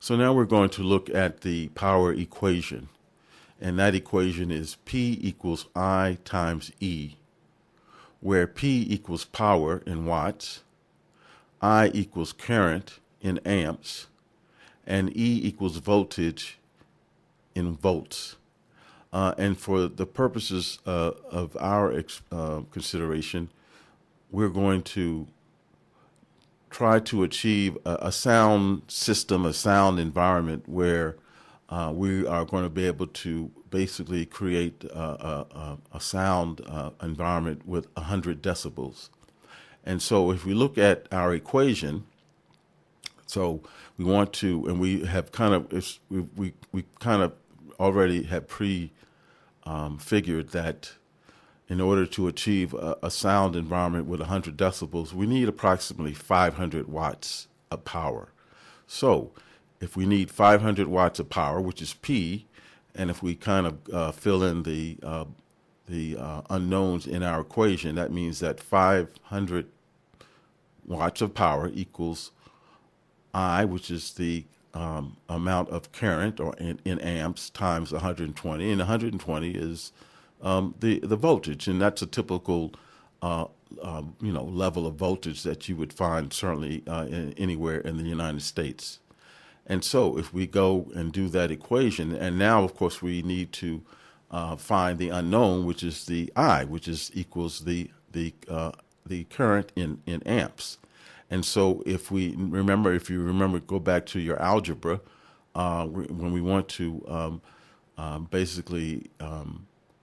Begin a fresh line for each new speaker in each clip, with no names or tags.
So now we're going to look at the power equation. And that equation is P equals I times E, where P equals power in watts, I equals current in amps, and E equals voltage in volts. And for the purposes of our consideration, we're going to try to achieve a sound system, a sound environment where we are going to be able to basically create a sound environment with 100 decibels. And so if we look at our equation, so we want to, and we have kind of, we kind of already have figured that in order to achieve a sound environment with 100 decibels, we need approximately 500 watts of power. So if we need 500 watts of power, which is P, and if we kind of fill in the unknowns in our equation, that means that 500 watts of power equals I, which is the amount of current, or in amps, times 120, and 120 is the voltage, and that's a typical level of voltage that you would find certainly anywhere in the United States. And so if we go and do that equation, and now of course we need to find the unknown, which is the I, which is equals the current in amps. And so if you remember, go back to your algebra, when we want to basically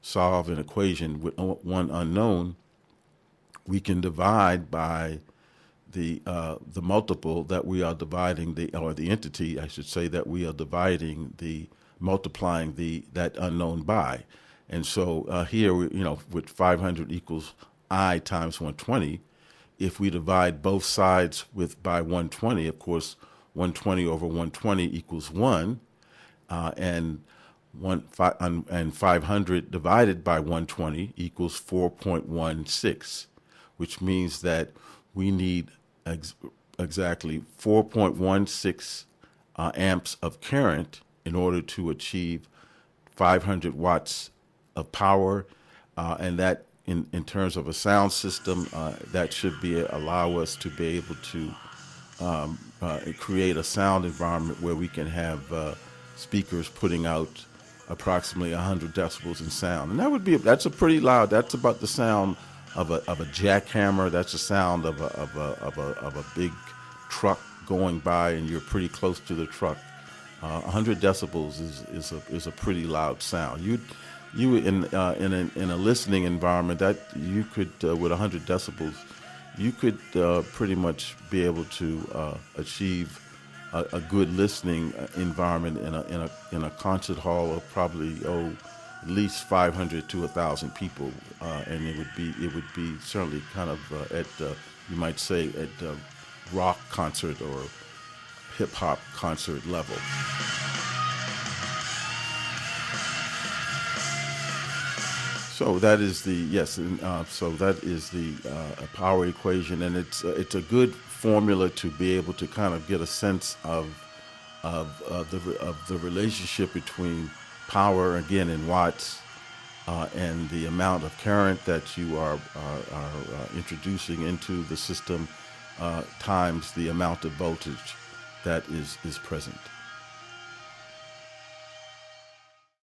solve an equation with one unknown, we can divide by the multiple that we are dividing, or the entity, I should say, that we are multiplying that unknown by. And so here, with 500 equals I times 120, if we divide both sides by 120, of course, 120 over 120 equals 1, and 500 divided by 120 equals 4.16, which means that we need exactly 4.16 amps of current in order to achieve 500 watts of power, and that in terms of a sound system, that should allow us to be able to create a sound environment where we can have speakers putting out approximately 100 decibels in sound. And that's a pretty loud. That's about the sound of a jackhammer. That's the sound of a big truck going by, and you're pretty close to the truck. 100 decibels is a pretty loud sound. You in a listening environment, that you could with 100 decibels, you could pretty much be able to achieve a good listening environment in a concert hall of probably at least 500 to 1,000 people, and it would be certainly kind of at you might say at rock concert or hip hop concert level. So that is the power equation, and it's a good formula to be able to kind of get a sense of the relationship between power, again in watts, and the amount of current that you are introducing into the system, times the amount of voltage that is present.